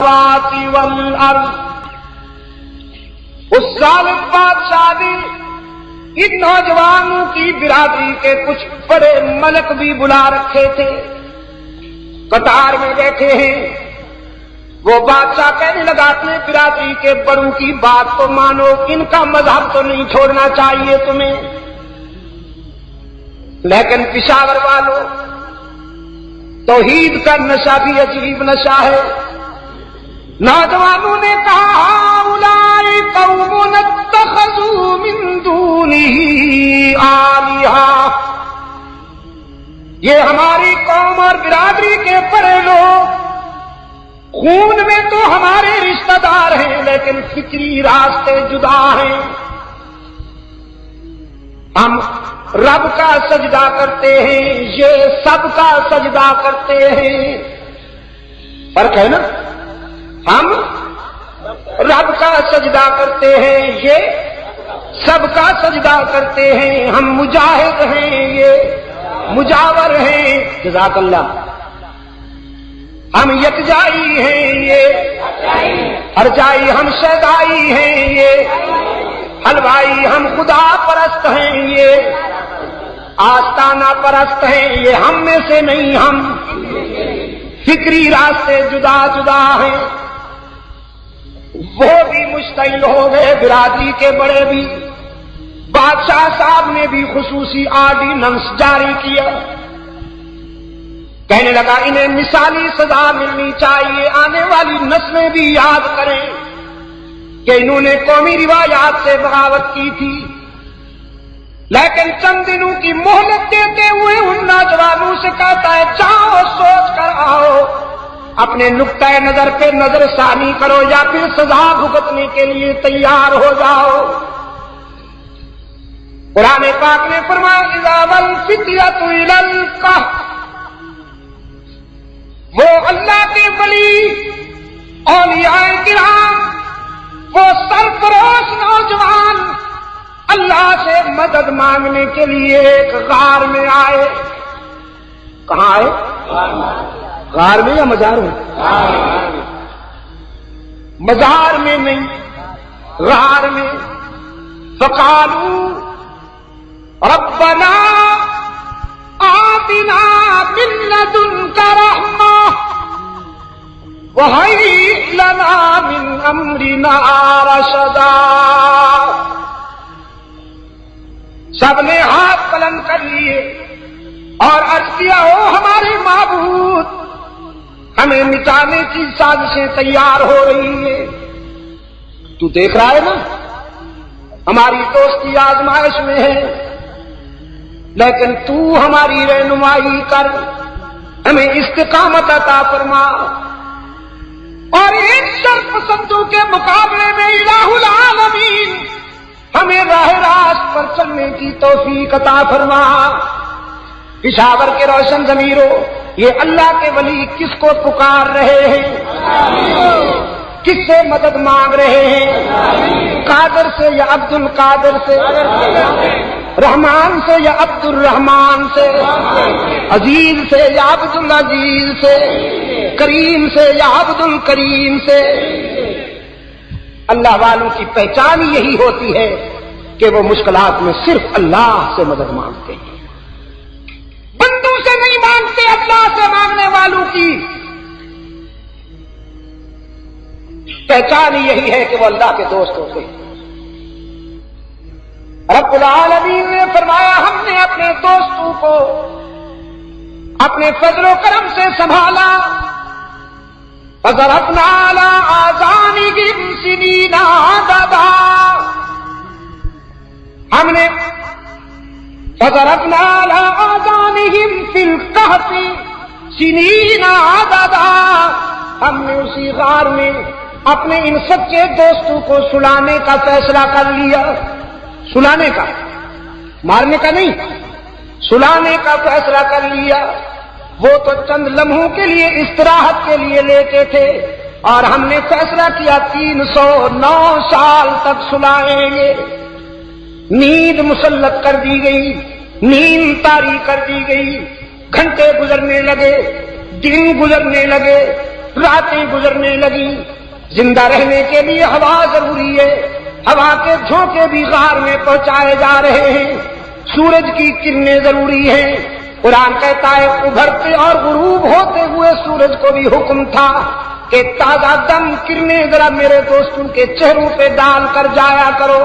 والارض۔ اس ظالم بادشاہ نے ان نوجوانوں کی برادری کے کچھ بڑے ملک بھی بلا رکھے تھے، قطار میں بیٹھے ہیں۔ وہ بادشاہ کہنے لگا اپنے برادری کے بڑوں کی بات تو مانو، ان کا مذہب تو نہیں چھوڑنا چاہیے تمہیں۔ لیکن پشاور والوں، توحید کا نشہ بھی عجیب نشہ ہے۔ نوجوانوں نے کہا اولئک قوم اتخذوا من دونہ آلہہ، یہ ہماری قوم اور برادری کے بڑے لوگ خون میں تو ہمارے رشتہ دار ہیں، لیکن فکری راستے جدا ہیں۔ ہم رب کا سجدہ کرتے ہیں، یہ سب کا سجدہ کرتے ہیں۔ فرق ہے نا، ہم رب کا سجدہ کرتے ہیں، یہ سب کا سجدہ کرتے ہیں۔ ہم مجاہد ہیں، یہ مجاور ہیں۔ جزاک اللہ۔ ہم یکجائی ہیں، یہ ہرجائی۔ ہم شیدائی ہیں، یہ حلوائی۔ ہم خدا پرست ہیں، یہ آستانہ پرست ہیں۔ یہ ہم میں سے نہیں، ہم فکری راستے جدا جدا ہیں۔ وہ بھی مشتعل ہو گئے، برادری کے بڑے بھی۔ بادشاہ صاحب نے بھی خصوصی آرڈیننس جاری کیا، کہنے لگا انہیں مثالی سزا ملنی چاہیے، آنے والی نسلیں بھی یاد کریں کہ انہوں نے قومی روایات سے بغاوت کی تھی۔ لیکن چند دنوں کی مہلت دیتے ہوئے ان نوجوانوں سے کہتا ہے جاؤ سوچ کر آؤ، اپنے نقطۂ نظر پہ نظر ثانی کرو یا پھر سزا بھگتنے کے لیے تیار ہو جاؤ۔ قرآن پاک نے فرمایا اذا والفتية الى الكهف، وہ اللہ کے ولی اولیاء کرام، وہ سرفروش نوجوان اللہ سے مدد مانگنے کے لیے ایک غار میں آئے۔ کہاں آئے؟ غار میں یا مزار میں؟ مزار میں نہیں، غار میں۔ فقالوا ربنا آتنا من لدنک رحمہ وہیئ لنا من امرنا رشدا۔ سب نے ہاتھ بلند کر لیے اور عرض کیا او ہمارے معبود، ہمیں مٹانے کی سازشیں تیار ہو رہی ہیں۔ تو دیکھ رہا ہے نا ہماری دوستی آزمائش میں ہے، لیکن تو ہماری رہنمائی کر، ہمیں استقامت عطا فرما، اور ان شر پسندوں کے مقابلے میں الہ العالمین ہمیں راہ راست پر چلنے کی توفیق عطا فرما۔ پشاور کے روشن ضمیروں، یہ اللہ کے ولی کس کو پکار رہے ہیں؟ کس سے مدد مانگ رہے ہیں؟ قادر سے یا عبد القادر سے؟ رحمان سے یا عبد الرحمان سے؟ عزیز سے یا عبد العزیز سے؟ کریم سے یا عبد الکریم سے؟ اللہ والوں کی پہچان یہی ہوتی ہے کہ وہ مشکلات میں صرف اللہ سے مدد مانگتے ہیں، بندوں سے نہیں مانگتے۔ اللہ سے مانگنے والوں کی پہچان یہی ہے کہ وہ اللہ کے دوست ہوتے ہیں۔ رب العالمین نے فرمایا ہم نے اپنے دوستوں کو اپنے فضل و کرم سے سنبھالا۔ فضربنا علی آذانہم سنین عددا، ہم نے فضربنا علی آذانہم فی الکہف سنین عددا، ہم نے اسی غار میں اپنے ان سچے دوستوں کو سلانے کا فیصلہ کر لیا۔ سلانے کا، مارنے کا نہیں، سلانے کا فیصلہ کر لیا۔ وہ تو چند لمحوں کے لیے استراحت کے لیے لیتے تھے، اور ہم نے فیصلہ کیا 309 سال تک سلائیں گے۔ نیند مسلط کر دی گئی، نیند طاری کر دی گئی، گھنٹے گزرنے لگے، دن گزرنے لگے، راتیں گزرنے لگی. زندہ رہنے کے لیے ہوا ضروری ہے. ہوا کے جھونکے بھی غار میں پہنچائے جا رہے ہیں. سورج کی کرنیں ضروری ہیں. قرآن کہتا ہے ابھرتے اور غروب ہوتے ہوئے سورج کو بھی حکم تھا کہ تازہ دم کرنیں ذرا میرے دوستوں کے چہروں پہ ڈال کر جایا کرو.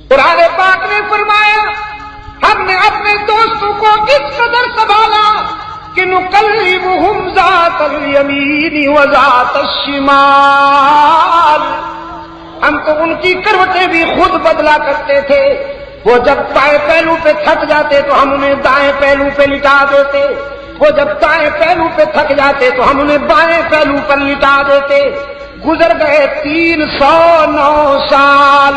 قرآن پاک نے فرمایا ہم نے اپنے دوستوں کو اس قدر سنبھالا کہ نقلبہم ذات الیمین وذات الشمال. ہم تو ان کی کروٹیں بھی خود بدلا کرتے تھے. وہ جب بائیں پہلو پہ تھک جاتے تو ہم انہیں دائیں پہلو پہ لٹا دیتے. وہ جب دائیں پہلو پہ تھک جاتے تو ہم انہیں بائیں پہلو پر لٹا دیتے. گزر گئے 309 سال.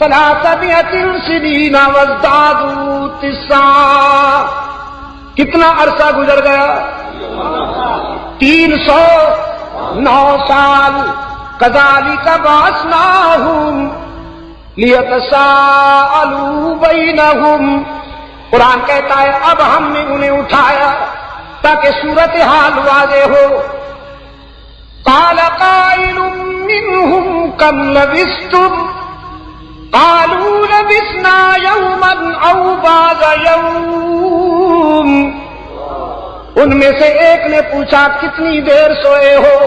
300 سنین وازدادوا 9. کتنا عرصہ گزر گیا؟ 309 سال. کذالک بعثناہم لیتساءلوا بینہم. قرآن کہتا ہے اب ہم نے انہیں اٹھایا تاکہ صورتحال واضح ہو. قال قائل منہم کم لبثتم قالوا لبثنا یوما او بعض یوم. ان میں سے ایک نے پوچھا کتنی دیر سوئے ہو؟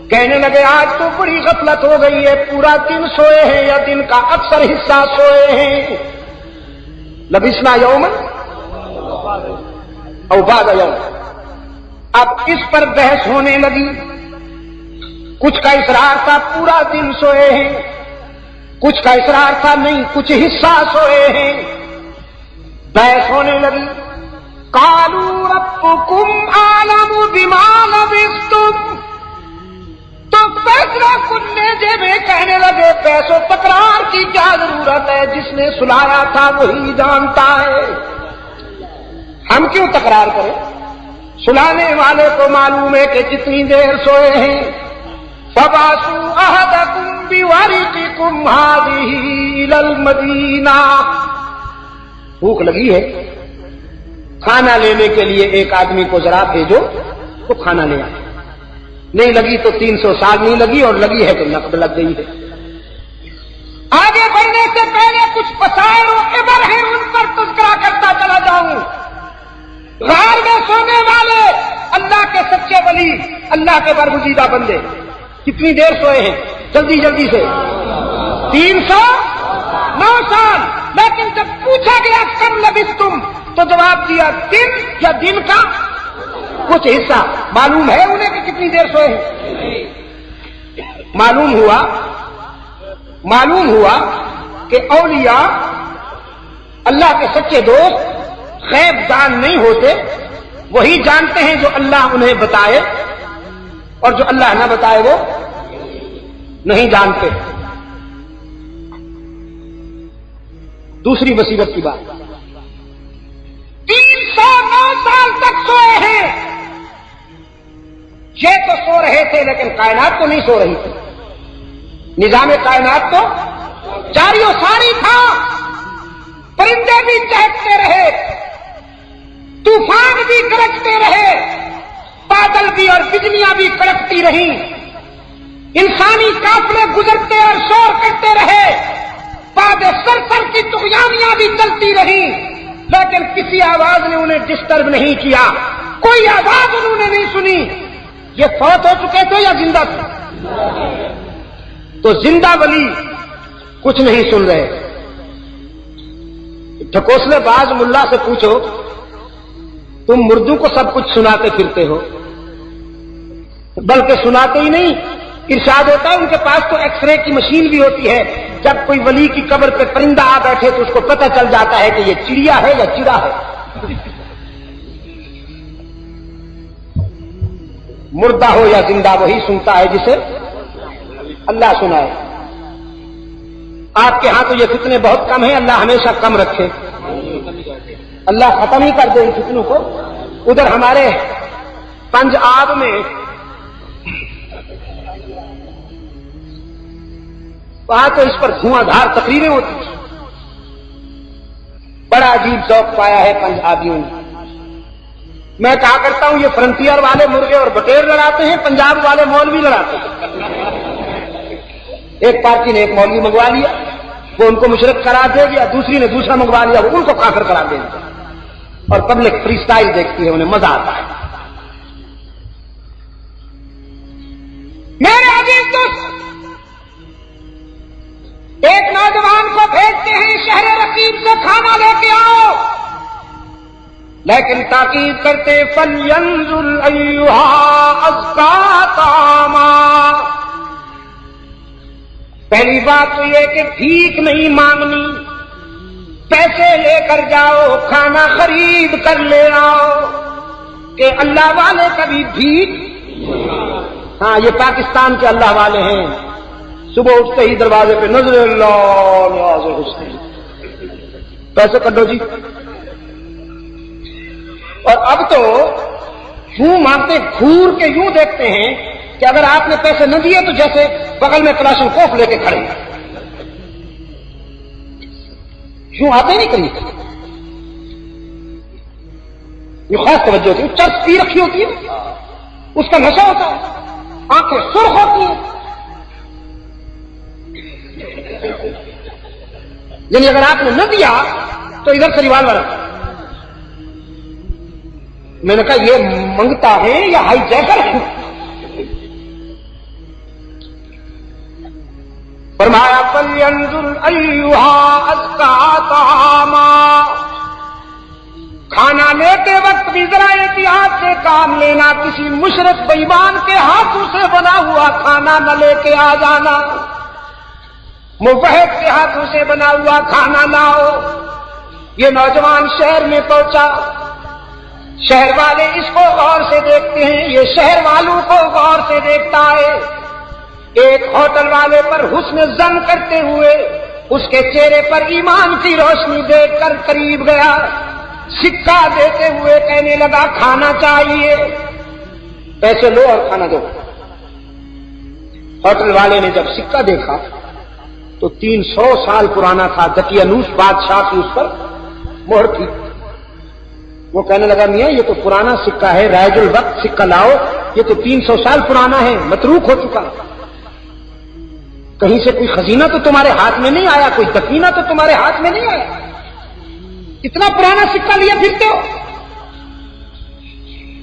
کہنے لگے آج تو بڑی غفلت ہو گئی ہے, پورا دن سوئے ہیں یا دن کا اکثر حصہ سوئے ہیں. لبثنا یوما او بعض یوم. اب اس پر بحث ہونے لگی. کچھ کا اصرار تھا پورا دن سوئے ہیں, کچھ کا اصرار تھا نہیں کچھ حصہ سوئے ہیں. بحث ہونے لگی. قالوا ربکم اعلم بما لبثتم. تو فیصلہ کنیجے میں کہنے لگے پیسوں تکرار کی کیا ضرورت ہے, جس نے سلایا تھا وہی جانتا ہے. ہم کیوں تکرار کریں؟ سلانے والے کو معلوم ہے کہ جتنی دیر سوئے ہیں. فبعثوا احدکم بورقکم هذه الى المدینہ. بھوک لگی ہے, کھانا لینے کے لیے ایک آدمی کو ذرا بھیجو تو کھانا لے آئے. نہیں لگی تو 300 سال نہیں لگی, اور لگی ہے تو نقد لگ گئی ہے. آگے بڑھنے سے پہلے کچھ مسائل و عبر ہیں, ان پر تذکرہ کرتا چلا جاؤں. غار میں سونے والے اللہ کے سچے ولی, اللہ کے برگزیدہ بندے کتنی دیر سوئے ہیں؟ جلدی جلدی سے 309 سال. لیکن جب پوچھا گیا کم لبثتم تو جواب دیا دن یا دن کا کچھ حصہ. معلوم ہے انہیں کہ کتنی دیر سوئے ہیں؟ معلوم ہوا کہ اولیاء اللہ کے سچے دوست غیب دان نہیں ہوتے, وہی جانتے ہیں جو اللہ انہیں بتائے, اور جو اللہ نہ بتائے وہ نہیں جانتے. دوسری مصیبت کی بات, 309 سال تک سوئے ہیں. یہ تو سو رہے تھے لیکن کائنات تو نہیں سو رہی تھی. نظام کائنات تو جاری و ساری تھا. پرندے بھی چہکتے رہے, طوفان بھی گرجتے رہے, بادل بھی اور بجلیاں بھی کڑکتی رہیں, انسانی قافلے گزرتے اور شور کرتے رہے, باد سرسر کی طغیانیاں بھی چلتی رہیں, لیکن کسی آواز نے انہیں ڈسٹرب نہیں کیا. کوئی آواز انہوں نے نہیں سنی. یہ فوت ہو چکے تھے یا زندہ تھے؟ تو زندہ ولی کچھ نہیں سن رہے. ٹھکوسلے باز ملا سے پوچھو تم مردوں کو سب کچھ سناتے پھرتے ہو, بلکہ سناتے ہی نہیں, ارشاد ہوتا ہے ان کے پاس تو ایکس رے کی مشین بھی ہوتی ہے. جب کوئی ولی کی قبر پہ پرندہ آ بیٹھے تو اس کو پتہ چل جاتا ہے کہ یہ چڑیا ہے یا چڑا ہے. مردہ ہو یا زندہ وہی سنتا ہے جسے اللہ سنائے. آپ کے ہاں تو یہ فتنے بہت کم ہیں, اللہ ہمیشہ کم رکھے, اللہ ختم ہی کر دے ان فتنوں کو. ادھر ہمارے پنجاب میں وہاں تو اس پر دھواں دھار تقریریں ہوتی ہیں. بڑا عجیب ذوق پایا ہے پنجابیوں نے. میں کہا کرتا ہوں یہ فرنٹیئر والے مرغے اور بٹیر لڑاتے ہیں، پنجاب والے مولوی لڑاتے ہیں۔ ایک پارٹی نے ایک مولوی منگوا لیا، وہ ان کو مشرک قرار دے گیا، دوسری نے دوسرا منگوا لیا، وہ ان کو کافر قرار دے دیا، اور پبلک فری سٹائل دیکھتی ہے، انہیں مزہ آتا ہے۔ میرے عزیز دوست، ایک نوجوان کو بھیجتے ہیں شہر رقیب سے کھانا لے کے آؤ، لیکن تاکید کرتے فَلْيَنظُرْ أَيُّهَا أَزْكَىٰ طَعَامًا۔ پہلی بات تو یہ کہ بھیک نہیں مانگنی، پیسے لے کر جاؤ، کھانا خرید کر لے آؤ، کہ اللہ والے کبھی بھیک، ہاں یہ پاکستان کے اللہ والے ہیں، صبح اٹھتے ہی دروازے پہ نظر اللہ نیاز حسن، پیسے کڈو جی۔ اور اب تو یوں مانگتے گھور کے یوں دیکھتے ہیں کہ اگر آپ نے پیسے نہ دیے تو جیسے بغل میں کلاشنکوف لے کے کھڑے ہیں، یوں آتے نہیں قریب، یہ خاص توجہ ہوتی ہے، چرس پی رکھی ہوتی ہے، اس کا نشہ ہوتا ہے، آنکھیں سرخ ہوتی ہیں، یعنی اگر آپ نے نہ دیا تو ادھر سے ریوالور رکھا۔ میں نے کہا یہ منگتا ہے یا ہائی جیکر ہے؟ فرمایا فَلْيَنظُرْ أَيُّهَا أَزْكَىٰ طَعَامًا۔ کھانا لیتے وقت بھی ذرا احتیاط سے کام لینا، کسی مشرک بے ایمان کے ہاتھوں سے بنا ہوا کھانا نہ لے کے آ جانا، موحد کے ہاتھوں سے بنا ہوا کھانا لاؤ۔ یہ نوجوان شہر میں پہنچا، شہر والے اس کو غور سے دیکھتے ہیں، یہ شہر والوں کو غور سے دیکھتا ہے۔ ایک ہوٹل والے پر حسن ظن کرتے ہوئے اس کے چہرے پر ایمان کی روشنی دیکھ کر قریب گیا، سکہ دیتے ہوئے کہنے لگا کھانا چاہیے، پیسے لو اور کھانا دو۔ ہوٹل والے نے جب سکہ دیکھا تو 300 سال پرانا تھا، دقیانوس بادشاہ کی اس پر مہر تھی۔ وہ کہنے لگا میاں یہ تو پرانا سکہ ہے، رائج الوقت سکہ لاؤ، یہ تو 300 سال پرانا ہے، متروک ہو چکا، کہیں سے کوئی خزینہ تو تمہارے ہاتھ میں نہیں آیا، کوئی دفینہ تو تمہارے ہاتھ میں نہیں آیا، اتنا پرانا سکہ لیا پھرتے ہو۔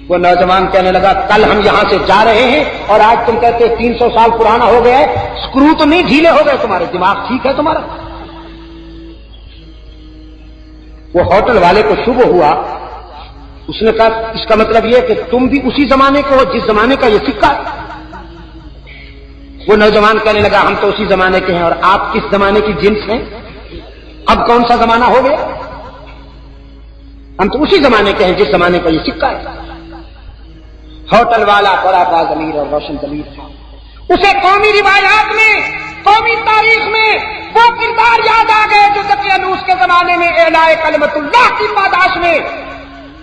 وہ نوجوان کہنے لگا کل ہم یہاں سے جا رہے ہیں اور آج تم کہتے 300 سال پرانا ہو گیا ہے، سکرو تو نہیں ڈھیلے ہو گئے تمہارے، دماغ ٹھیک ہے تمہارا؟ وہ ہوٹل والے کو شبہ ہوا، اس نے کہا اس کا مطلب یہ کہ تم بھی اسی زمانے کو ہو جس زمانے کا یہ سکہ ہے؟ وہ نوجوان کہنے لگا ہم تو اسی زمانے کے ہیں، اور آپ کس زمانے کی جنس ہیں؟ اب کون سا زمانہ ہو گیا؟ ہم تو اسی زمانے کے ہیں جس زمانے کا یہ سکہ ہے۔ ہوٹل والا بڑا باضمیر اور روشن ضمیر تھا، اسے قومی روایات میں، قومی تاریخ میں وہ کردار یاد آ گئے جو دقیانوس کے زمانے میں اعلاء کلمت اللہ کی پاداش میں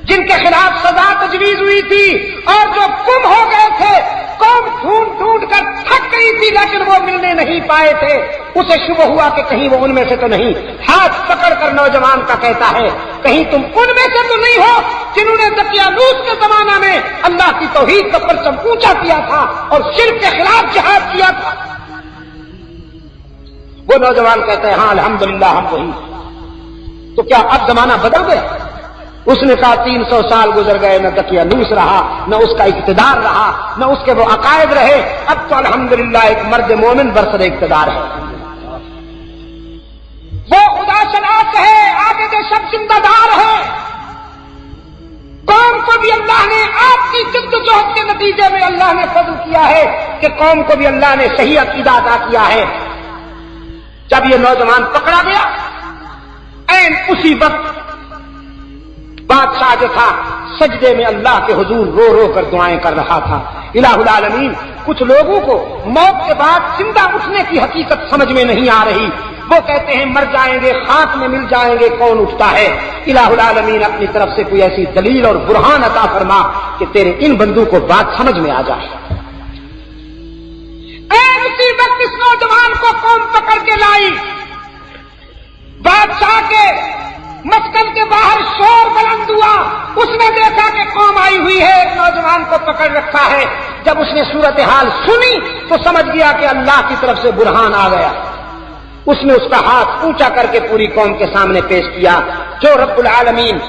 جن کے خلاف سزا تجویز ہوئی تھی اور جو گم ہو گئے تھے، قوم ڈھونڈ ڈھونڈ کر تھک گئی تھی لیکن وہ ملنے نہیں پائے تھے، اسے شبہ ہوا کہ کہیں وہ ان میں سے تو نہیں، ہاتھ پکڑ کر نوجوان کا کہتا ہے کہیں تم ان میں سے تو نہیں ہو جنہوں نے دقیانوس کے زمانہ میں اللہ کی توحید کا پرچم اونچا کیا تھا اور شرک کے خلاف جہاد کیا تھا؟ وہ نوجوان کہتا ہے ہاں الحمدللہ ہم وہی۔ تو کیا اب زمانہ بدل گیا؟ اس نے کہا 300 سال گزر گئے، نہ دقیانوس رہا، نہ اس کا اقتدار رہا، نہ اس کے وہ عقائد رہے، اب تو الحمدللہ ایک مرد مومن برسر اقتدار ہے، وہ خدا شناس ہے، عابد شب زندہ دار ہے۔ قوم کو بھی اللہ نے آپ کی جد و جہد کے نتیجے میں اللہ نے فضل کیا ہے کہ قوم کو بھی اللہ نے صحیح عقیدہ عطا کیا ہے۔ جب یہ نوجوان پکڑا گیا، عین اسی وقت بادشاہ جو تھا سجدے میں اللہ کے حضور رو رو کر دعائیں کر رہا تھا۔ الہ العالمین، کچھ لوگوں کو موت کے بعد زندہ اٹھنے کی حقیقت سمجھ میں نہیں آ رہی، وہ کہتے ہیں مر جائیں گے، خاک میں مل جائیں گے، کون اٹھتا ہے؟ الہ العالمین اپنی طرف سے کوئی ایسی دلیل اور برہان عطا فرما کہ تیرے ان بندوں کو بات سمجھ میں آ جائے۔ اسی وقت اس نوجوان کو قوم پکڑ کے لائی، بادشاہ کے مسکن کے باہر شور بلند ہوا، اس نے دیکھا کہ قوم آئی ہوئی ہے، ایک نوجوان کو پکڑ رکھا ہے. جب اس نے صورتحال سنی تو سمجھ گیا کہ اللہ کی طرف سے برہان آ گیا. اس نے اس کا ہاتھ اونچا کر کے پوری قوم کے سامنے پیش کیا. جو رب العالمین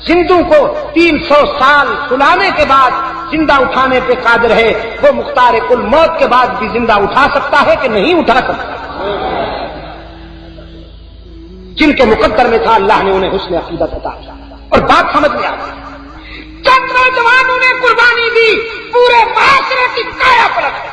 زندوں کو 300 سال سلانے کے بعد زندہ اٹھانے پہ قادر ہے، وہ مختار کل موت کے بعد بھی زندہ اٹھا سکتا ہے کہ نہیں اٹھا سکتا؟ جن کے مقدر میں تھا اللہ نے انہیں حسن عقیدت عطا کیا. اور بات سمجھ میں آ گئی. چند نوجوانوں نے قربانی دی، پورے معاشرے کی کایا پلٹ.